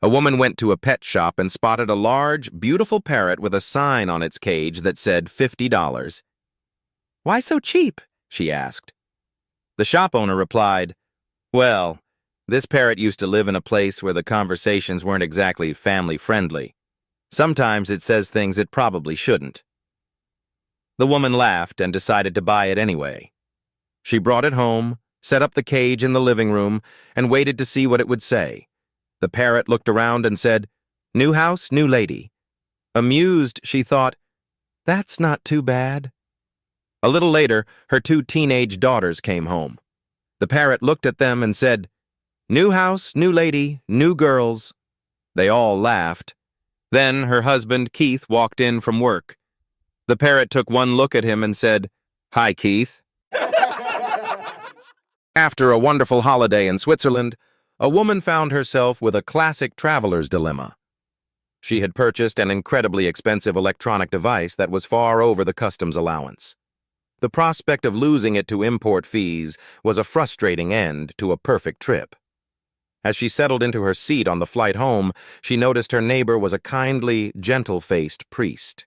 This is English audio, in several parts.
A woman went to a pet shop and spotted a large, beautiful parrot with a sign on its cage that said $50. "Why so cheap?" she asked. The shop owner replied, "Well, this parrot used to live in a place where the conversations weren't exactly family-friendly. Sometimes it says things it probably shouldn't." The woman laughed and decided to buy it anyway. She brought it home, set up the cage in the living room, and waited to see what it would say. The parrot looked around and said, "New house, new lady." Amused, she thought, "That's not too bad." A little later, her two teenage daughters came home. The parrot looked at them and said, "New house, new lady, new girls." They all laughed. Then her husband, Keith, walked in from work. The parrot took one look at him and said, "Hi, Keith." After a wonderful holiday in Switzerland, a woman found herself with a classic traveler's dilemma. She had purchased an incredibly expensive electronic device that was far over the customs allowance. The prospect of losing it to import fees was a frustrating end to a perfect trip. As she settled into her seat on the flight home, she noticed her neighbor was a kindly, gentle-faced priest.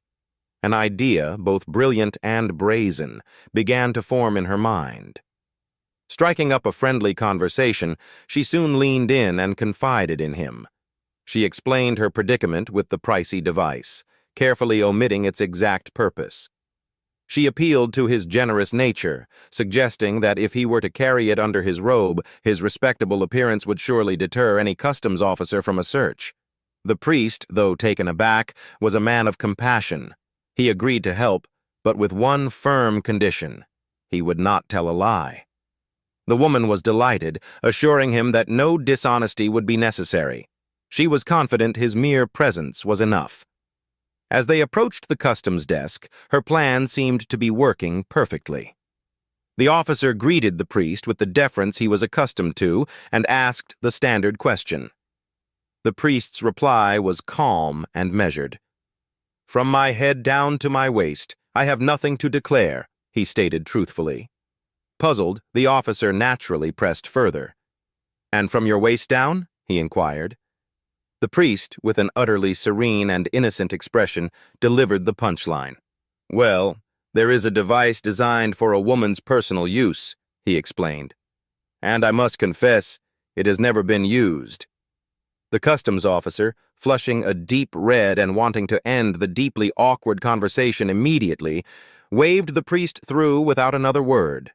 An idea, both brilliant and brazen, began to form in her mind. Striking up a friendly conversation, she soon leaned in and confided in him. She explained her predicament with the pricey device, carefully omitting its exact purpose. She appealed to his generous nature, suggesting that if he were to carry it under his robe, his respectable appearance would surely deter any customs officer from a search. The priest, though taken aback, was a man of compassion. He agreed to help, but with one firm condition: he would not tell a lie. The woman was delighted, assuring him that no dishonesty would be necessary. She was confident his mere presence was enough. As they approached the customs desk, her plan seemed to be working perfectly. The officer greeted the priest with the deference he was accustomed to and asked the standard question. The priest's reply was calm and measured. "From my head down to my waist, I have nothing to declare," he stated truthfully. Puzzled, the officer naturally pressed further. "And from your waist down?" he inquired. The priest, with an utterly serene and innocent expression, delivered the punchline. "Well, there is a device designed for a woman's personal use," he explained. "And I must confess, it has never been used." The customs officer, flushing a deep red and wanting to end the deeply awkward conversation immediately, waved the priest through without another word.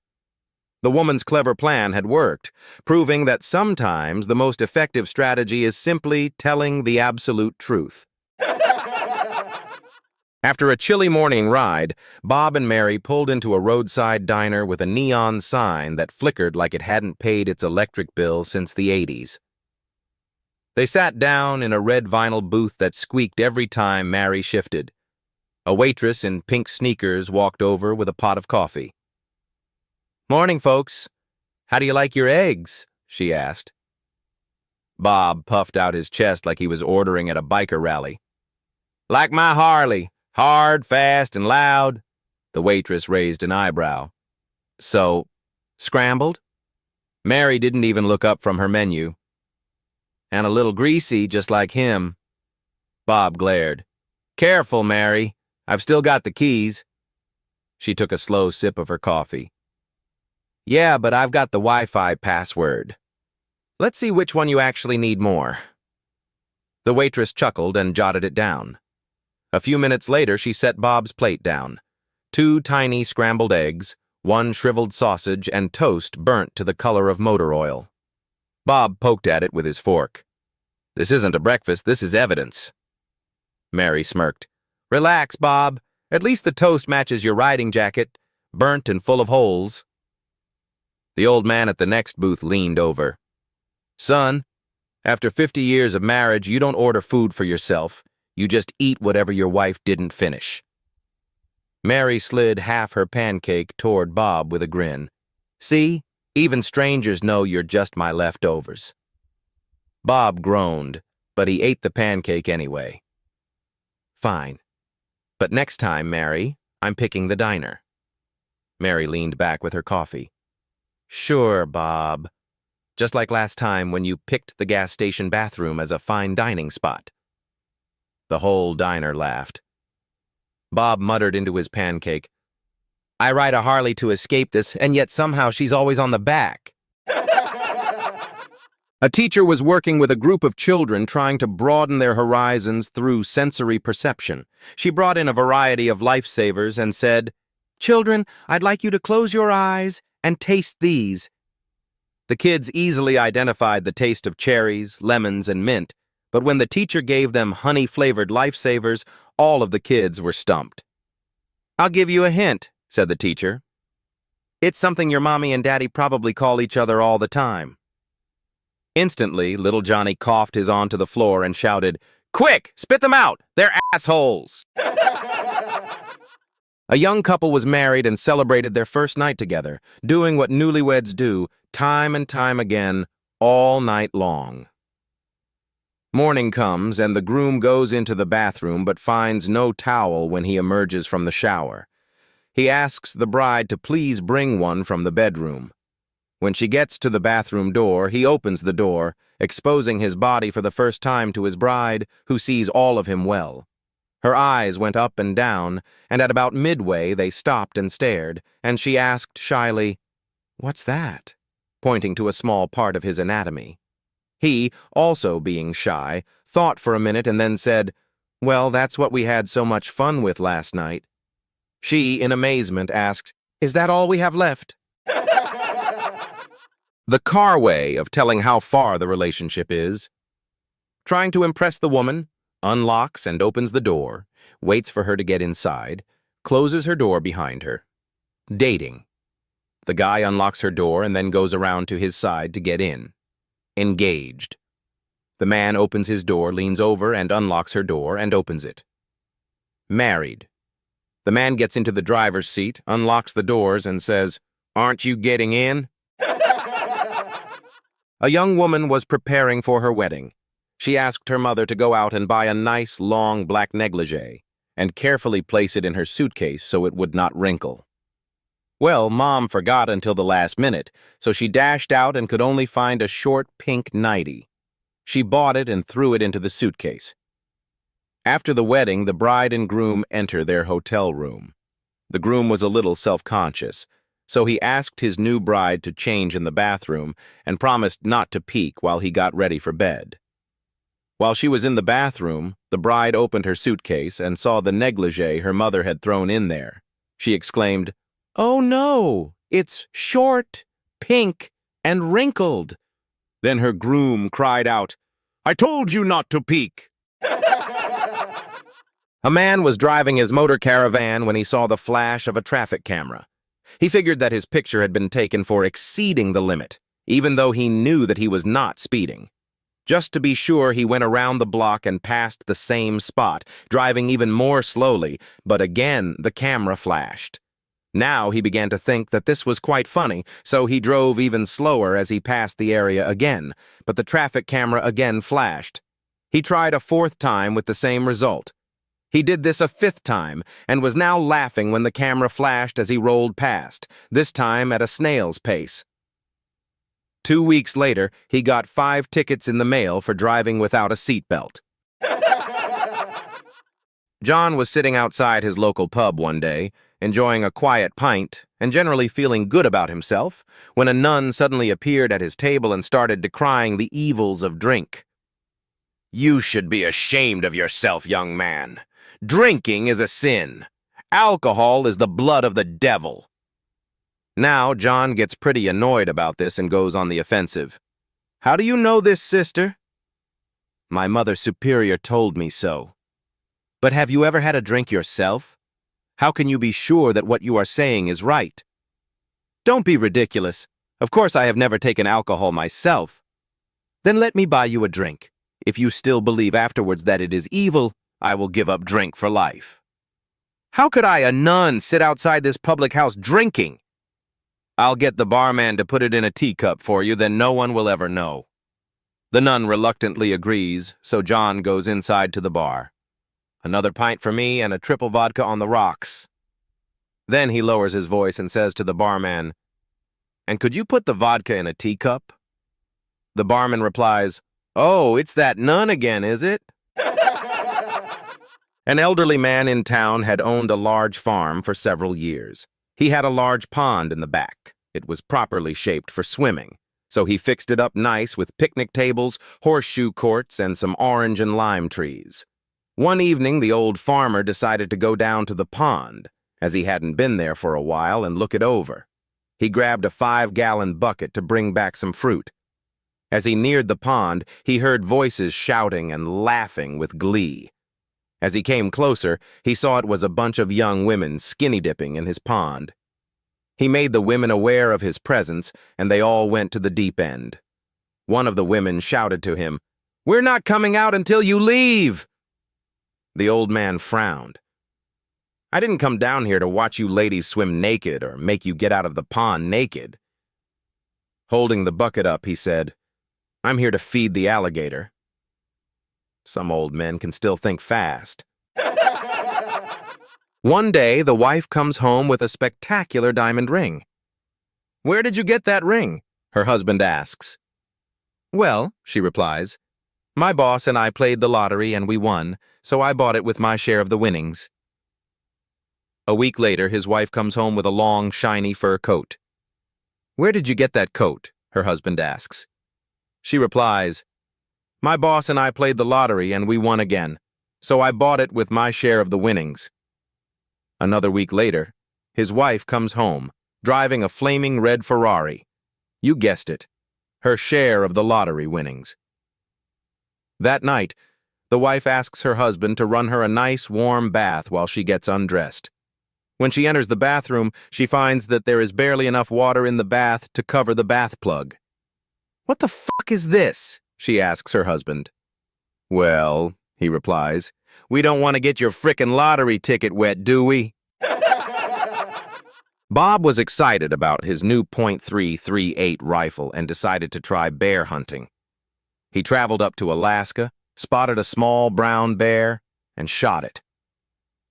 The woman's clever plan had worked, proving that sometimes the most effective strategy is simply telling the absolute truth. After a chilly morning ride, Bob and Mary pulled into a roadside diner with a neon sign that flickered like it hadn't paid its electric bill since the 80s. They sat down in a red vinyl booth that squeaked every time Mary shifted. A waitress in pink sneakers walked over with a pot of coffee. "Morning, folks. How do you like your eggs?" she asked. Bob puffed out his chest like he was ordering at a biker rally. "Like my Harley, hard, fast, and loud." The waitress raised an eyebrow. "So, scrambled?" Mary didn't even look up from her menu. "And a little greasy, just like him." Bob glared. "Careful, Mary. I've still got the keys." She took a slow sip of her coffee. "Yeah, but I've got the Wi-Fi password. Let's see which one you actually need more." The waitress chuckled and jotted it down. A few minutes later, she set Bob's plate down. 2 tiny scrambled eggs, 1 shriveled sausage, and toast burnt to the color of motor oil. Bob poked at it with his fork. "This isn't a breakfast, this is evidence." Mary smirked. "Relax, Bob. At least the toast matches your riding jacket, burnt and full of holes." The old man at the next booth leaned over. "Son, after 50 years of marriage, you don't order food for yourself. You just eat whatever your wife didn't finish." Mary slid half her pancake toward Bob with a grin. "See? Even strangers know you're just my leftovers." Bob groaned, but he ate the pancake anyway. "Fine. But next time, Mary, I'm picking the diner." Mary leaned back with her coffee. "Sure, Bob." just like last time when you picked the gas station bathroom as a fine dining spot." The whole diner laughed. Bob muttered into his pancake, "I ride a Harley to escape this, and yet somehow she's always on the back." A teacher was working with a group of children trying to broaden their horizons through sensory perception. She brought in a variety of lifesavers and said, "Children, I'd like you to close your eyes and taste these." The kids easily identified the taste of cherries, lemons, and mint, but when the teacher gave them honey-flavored lifesavers, all of the kids were stumped. "I'll give you a hint," said the teacher. "It's something your mommy and daddy probably call each other all the time." Instantly, little Johnny coughed his onto the floor and shouted, "Quick, spit them out! They're assholes!" A young couple was married and celebrated their first night together, doing what newlyweds do time and time again, all night long. Morning comes, and the groom goes into the bathroom but finds no towel when he emerges from the shower. He asks the bride to please bring one from the bedroom. When she gets to the bathroom door, he opens the door, exposing his body for the first time to his bride, who sees all of him well. Her eyes went up and down, and at about midway they stopped and stared, and she asked shyly, "What's that?" pointing to a small part of his anatomy. He, also being shy, thought for a minute and then said, "Well, that's what we had so much fun with last night." She, in amazement, asked, "Is that all we have left?" The car way of telling how far the relationship is. Trying to impress the woman, unlocks and opens the door, waits for her to get inside, closes her door behind her. Dating. The guy unlocks her door and then goes around to his side to get in. Engaged. The man opens his door, leans over and unlocks her door and opens it. Married. The man gets into the driver's seat, unlocks the doors and says, "Aren't you getting in?" A young woman was preparing for her wedding. She asked her mother to go out and buy a nice, long black negligee and carefully place it in her suitcase so it would not wrinkle. Well, Mom forgot until the last minute, so she dashed out and could only find a short pink nightie. She bought it and threw it into the suitcase. After the wedding, the bride and groom enter their hotel room. The groom was a little self-conscious, so he asked his new bride to change in the bathroom and promised not to peek while he got ready for bed. While she was in the bathroom, the bride opened her suitcase and saw the negligee her mother had thrown in there. She exclaimed, "Oh no, it's short, pink, and wrinkled." Then her groom cried out, "I told you not to peek." A man was driving his motor caravan when he saw the flash of a traffic camera. He figured that his picture had been taken for exceeding the limit, even though he knew that he was not speeding. Just to be sure, he went around the block and passed the same spot, driving even more slowly, but again the camera flashed. Now he began to think that this was quite funny, so he drove even slower as he passed the area again, but the traffic camera again flashed. He tried a fourth time with the same result. He did this a fifth time, and was now laughing when the camera flashed as he rolled past, this time at a snail's pace. 2 weeks later, he got 5 tickets in the mail for driving without a seatbelt. John was sitting outside his local pub one day, enjoying a quiet pint and generally feeling good about himself, when a nun suddenly appeared at his table and started decrying the evils of drink. "You should be ashamed of yourself, young man. Drinking is a sin. Alcohol is the blood of the devil." Now, John gets pretty annoyed about this and goes on the offensive. "How do you know this, sister?" "My Mother Superior told me so." "But have you ever had a drink yourself? How can you be sure that what you are saying is right?" "Don't be ridiculous. Of course I have never taken alcohol myself." "Then let me buy you a drink. If you still believe afterwards that it is evil, I will give up drink for life." "How could I, a nun, sit outside this public house drinking?" "I'll get the barman to put it in a teacup for you, then no one will ever know." The nun reluctantly agrees, so John goes inside to the bar. "Another pint for me and a triple vodka on the rocks." Then he lowers his voice and says to the barman, "And could you put the vodka in a teacup?" The barman replies, "Oh, it's that nun again, is it?" An elderly man in town had owned a large farm for several years. He had a large pond in the back. It was properly shaped for swimming, so he fixed it up nice with picnic tables, horseshoe courts, and some orange and lime trees. One evening, the old farmer decided to go down to the pond, as he hadn't been there for a while, and look it over. He grabbed a 5-gallon bucket to bring back some fruit. As he neared the pond, he heard voices shouting and laughing with glee. As he came closer, he saw it was a bunch of young women skinny dipping in his pond. He made the women aware of his presence, and they all went to the deep end. One of the women shouted to him, "We're not coming out until you leave!" The old man frowned. "I didn't come down here to watch you ladies swim naked or make you get out of the pond naked." Holding the bucket up, he said, "I'm here to feed the alligator." Some old men can still think fast. One day, the wife comes home with a spectacular diamond ring. "Where did you get that ring?" her husband asks. "Well," she replies, "my boss and I played the lottery and we won, so I bought it with my share of the winnings." A week later, his wife comes home with a long, shiny fur coat. "Where did you get that coat?" her husband asks. She replies, "My boss and I played the lottery and we won again, so I bought it with my share of the winnings." Another week later, his wife comes home, driving a flaming red Ferrari. You guessed it, her share of the lottery winnings. That night, the wife asks her husband to run her a nice warm bath while she gets undressed. When she enters the bathroom, she finds that there is barely enough water in the bath to cover the bath plug. "What the fuck is this?" she asks her husband. "Well," he replies, "we don't want to get your frickin' lottery ticket wet, do we?" Bob was excited about his new .338 rifle and decided to try bear hunting. He traveled up to Alaska, spotted a small brown bear, and shot it.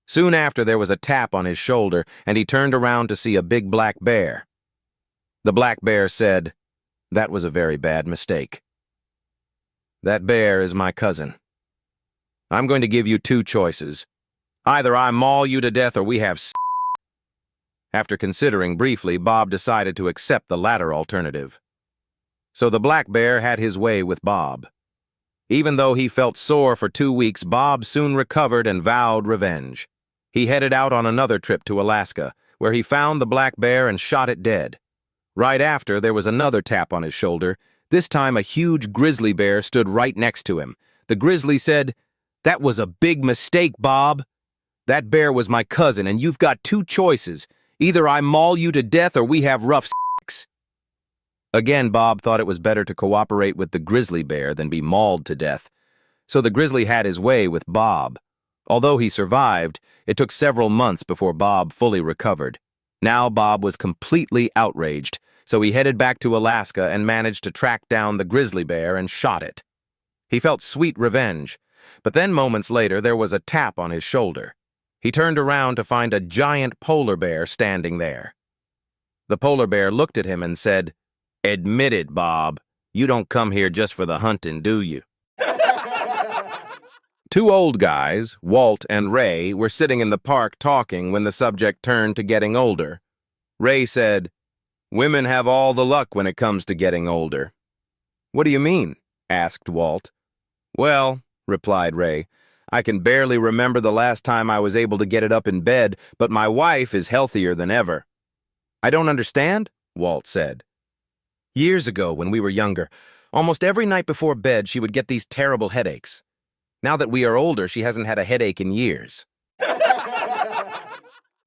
Soon after, there was a tap on his shoulder, and he turned around to see a big black bear. The black bear said, "That was a very bad mistake. That bear is my cousin. I'm going to give you two choices. Either I maul you to death or we have s." After considering briefly, Bob decided to accept the latter alternative. So the black bear had his way with Bob. Even though he felt sore for 2 weeks, Bob soon recovered and vowed revenge. He headed out on another trip to Alaska, where he found the black bear and shot it dead. Right after, there was another tap on his shoulder. This time, a huge grizzly bear stood right next to him. The grizzly said, "That was a big mistake, Bob. That bear was my cousin, and you've got two choices. Either I maul you to death or we have rough sex." Again, Bob thought it was better to cooperate with the grizzly bear than be mauled to death. So the grizzly had his way with Bob. Although he survived, it took several months before Bob fully recovered. Now Bob was completely outraged, so he headed back to Alaska and managed to track down the grizzly bear and shot it. He felt sweet revenge, but then moments later there was a tap on his shoulder. He turned around to find a giant polar bear standing there. The polar bear looked at him and said, "Admit it, Bob. You don't come here just for the hunting, do you?" Two old guys, Walt and Ray, were sitting in the park talking when the subject turned to getting older. Ray said, "Women have all the luck when it comes to getting older." "What do you mean?" asked Walt. "Well," replied Ray, "I can barely remember the last time I was able to get it up in bed, but my wife is healthier than ever." "I don't understand," Walt said. "Years ago, when we were younger, almost every night before bed she would get these terrible headaches. Now that we are older, she hasn't had a headache in years."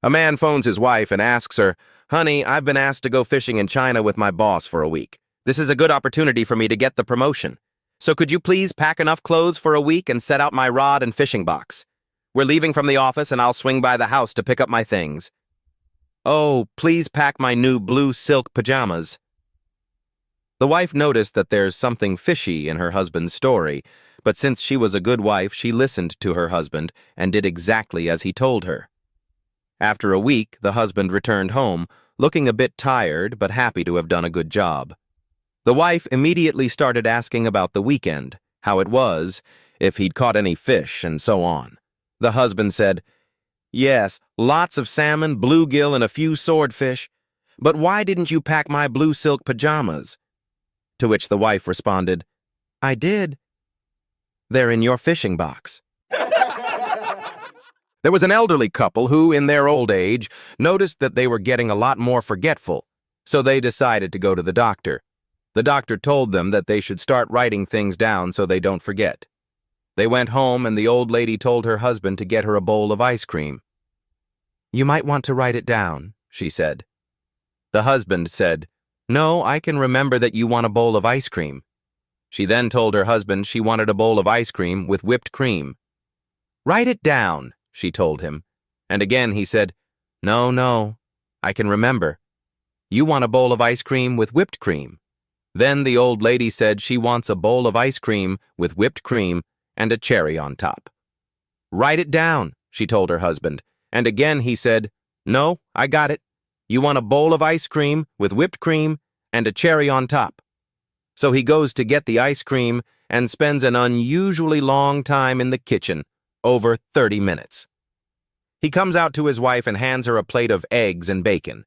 A man phones his wife and asks her, "Honey, I've been asked to go fishing in China with my boss for a week. This is a good opportunity for me to get the promotion. So could you please pack enough clothes for a week and set out my rod and fishing box? We're leaving from the office and I'll swing by the house to pick up my things. Oh, please pack my new blue silk pajamas." The wife noticed that there's something fishy in her husband's story, but since she was a good wife, she listened to her husband and did exactly as he told her. After a week, the husband returned home, looking a bit tired but happy to have done a good job. The wife immediately started asking about the weekend, how it was, if he'd caught any fish, and so on. The husband said, "Yes, lots of salmon, bluegill, and a few swordfish. But why didn't you pack my blue silk pajamas?" To which the wife responded, "I did. They're in your fishing box." There was an elderly couple who, in their old age, noticed that they were getting a lot more forgetful, so they decided to go to the doctor. The doctor told them that they should start writing things down so they don't forget. They went home and the old lady told her husband to get her a bowl of ice cream. "You might want to write it down," she said. The husband said, "No, I can remember that you want a bowl of ice cream." She then told her husband she wanted a bowl of ice cream with whipped cream. "Write it down," she told him. And again he said, No, I can remember. You want a bowl of ice cream with whipped cream." Then the old lady said she wants a bowl of ice cream with whipped cream and a cherry on top. "Write it down," she told her husband. And again he said, "No, I got it. You want a bowl of ice cream with whipped cream and a cherry on top." So he goes to get the ice cream and spends an unusually long time in the kitchen, over 30 minutes. He comes out to his wife and hands her a plate of eggs and bacon.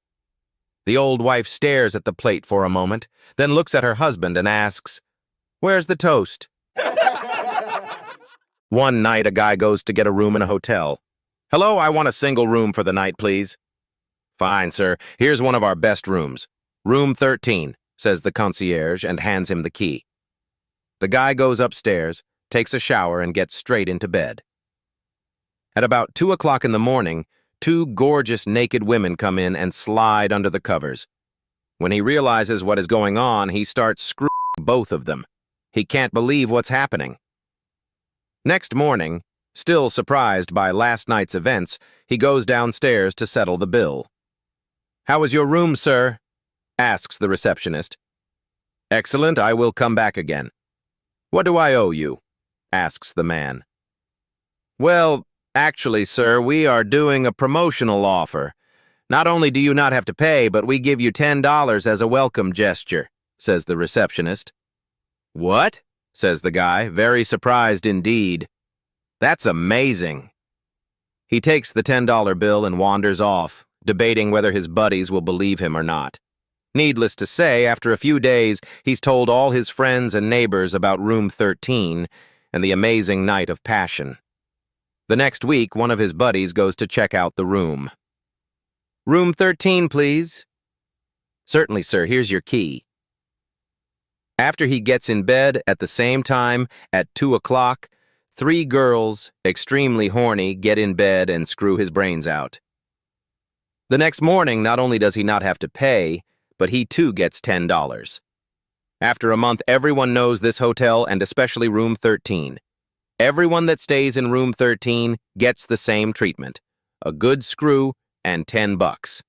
The old wife stares at the plate for a moment, then looks at her husband and asks, "Where's the toast?" One night, a guy goes to get a room in a hotel. "Hello, I want a single room for the night, please." "Fine, sir. Here's one of our best rooms. Room 13, says the concierge and hands him the key. The guy goes upstairs, takes a shower, and gets straight into bed. At about 2 o'clock in the morning, 2 gorgeous naked women come in and slide under the covers. When he realizes what is going on, he starts screwing both of them. He can't believe what's happening. Next morning, still surprised by last night's events, he goes downstairs to settle the bill. "How was your room, sir?" asks the receptionist. "Excellent, I will come back again." "What do I owe you?" asks the man. "Well, actually, sir, we are doing a promotional offer. Not only do you not have to pay, but we give you $10 as a welcome gesture," says the receptionist. "What?" says the guy, very surprised indeed. "That's amazing." He takes the $10 bill and wanders off, debating whether his buddies will believe him or not. Needless to say, after a few days, he's told all his friends and neighbors about Room 13 and the amazing night of passion. The next week, one of his buddies goes to check out the room. "Room 13, please." "Certainly, sir. Here's your key." After he gets in bed at the same time, at 2 o'clock, 3 girls, extremely horny, get in bed and screw his brains out. The next morning, not only does he not have to pay, but he too gets $10. After a month, everyone knows this hotel and especially Room 13. Everyone that stays in Room 13 gets the same treatment, a good screw and $10.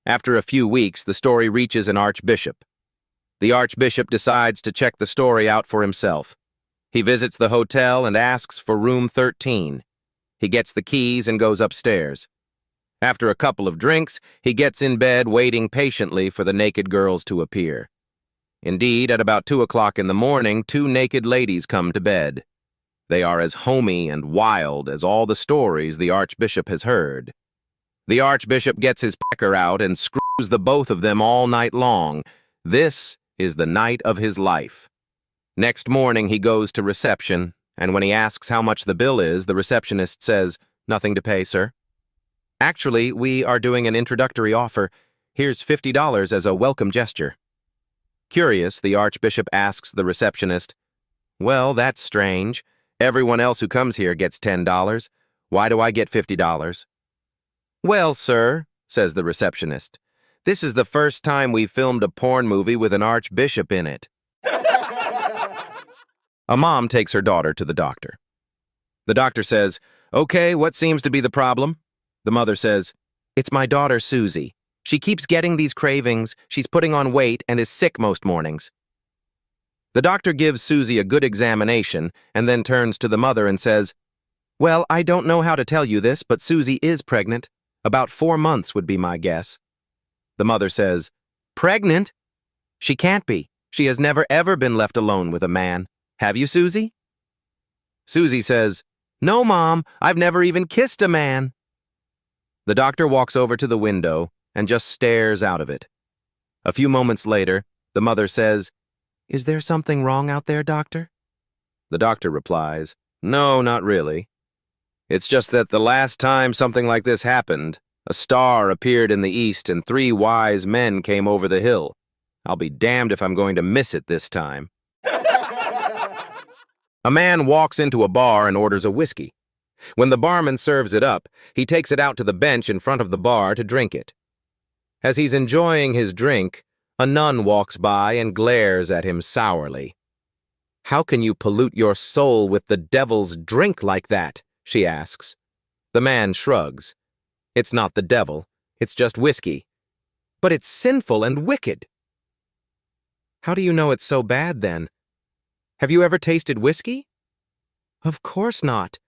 After a few weeks, the story reaches an archbishop. The archbishop decides to check the story out for himself. He visits the hotel and asks for Room 13. He gets the keys and goes upstairs. After a couple of drinks, he gets in bed waiting patiently for the naked girls to appear. Indeed, at about 2 o'clock in the morning, 2 naked ladies come to bed. They are as homey and wild as all the stories the archbishop has heard. The archbishop gets his pecker out and screws the both of them all night long. This is the night of his life. Next morning, he goes to reception, and when he asks how much the bill is, the receptionist says, "Nothing to pay, sir." "Actually, we are doing an introductory offer. Here's $50 as a welcome gesture." Curious, the archbishop asks the receptionist, "Well, that's strange. Everyone else who comes here gets $10. Why do I get $50? "Well, sir," says the receptionist, "this is the first time we've filmed a porn movie with an archbishop in it." A mom takes her daughter to the doctor. The doctor says, "Okay, what seems to be the problem?" The mother says, "It's my daughter, Susie. She keeps getting these cravings, she's putting on weight, and is sick most mornings." The doctor gives Susie a good examination and then turns to the mother and says, "Well, I don't know how to tell you this, but Susie is pregnant. About 4 months would be my guess." The mother says, "Pregnant? She can't be. She has never ever been left alone with a man. Have you, Susie? Susie says, "No, Mom, I've never even kissed a man." The doctor walks over to the window and just stares out of it. A few moments later, the mother says, "Is there something wrong out there, doctor?" The doctor replies, "No, not really. It's just that the last time something like this happened, a star appeared in the east and 3 wise men came over the hill. I'll be damned if I'm going to miss it this time." A man walks into a bar and orders a whiskey. When the barman serves it up, he takes it out to the bench in front of the bar to drink it. As he's enjoying his drink, a nun walks by and glares at him sourly. "How can you pollute your soul with the devil's drink like that?" she asks. The man shrugs. "It's not the devil, it's just whiskey." "But it's sinful and wicked." "How do you know it's so bad, then? Have you ever tasted whiskey?" "Of course not.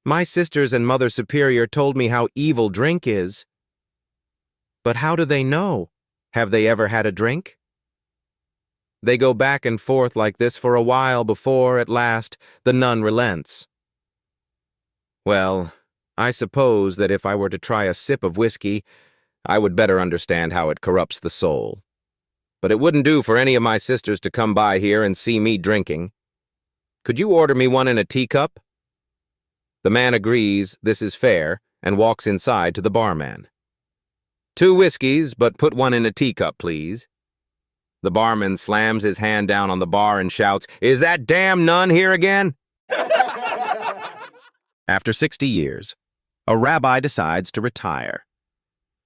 My sisters and Mother Superior told me how evil drink is." "But how do they know? Have they ever had a drink?" They go back and forth like this for a while before, at last, the nun relents. "Well, I suppose that if I were to try a sip of whiskey, I would better understand how it corrupts the soul. But it wouldn't do for any of my sisters to come by here and see me drinking. Could you order me one in a teacup?" The man agrees this is fair and walks inside to the barman. "2 whiskeys, but put one in a teacup, please." The barman slams his hand down on the bar and shouts, "Is that damn nun here again?" After 60 years, a rabbi decides to retire.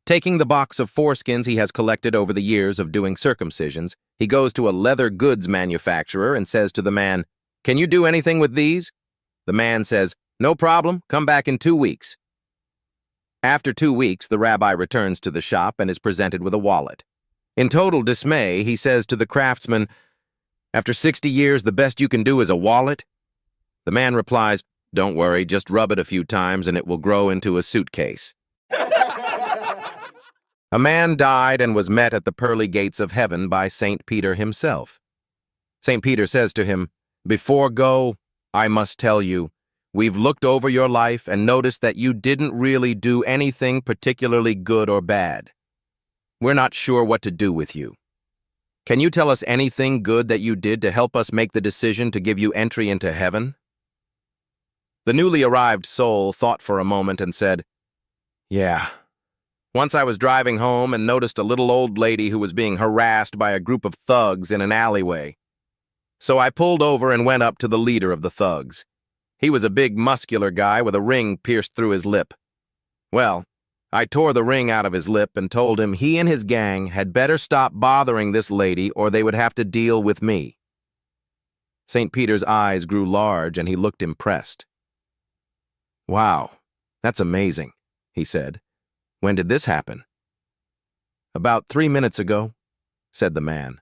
Taking the box of foreskins he has collected over the years of doing circumcisions, he goes to a leather goods manufacturer and says to the man, "Can you do anything with these?" The man says, "No problem, come back in 2 weeks." After 2 weeks, the rabbi returns to the shop and is presented with a wallet. In total dismay, he says to the craftsman, "After 60 years, the best you can do is a wallet?" The man replies, "Don't worry, just rub it a few times and it will grow into a suitcase." A man died and was met at the pearly gates of heaven by St. Peter himself. St. Peter says to him, "Before go, I must tell you, we've looked over your life and noticed that you didn't really do anything particularly good or bad. We're not sure what to do with you. Can you tell us anything good that you did to help us make the decision to give you entry into heaven?" The newly arrived soul thought for a moment and said, "Yeah. Once I was driving home and noticed a little old lady who was being harassed by a group of thugs in an alleyway. So I pulled over and went up to the leader of the thugs. He was a big, muscular guy with a ring pierced through his lip. Well, I tore the ring out of his lip and told him he and his gang had better stop bothering this lady or they would have to deal with me." St. Peter's eyes grew large and he looked impressed. "Wow, that's amazing," he said. "When did this happen?" "About 3 minutes ago," said the man.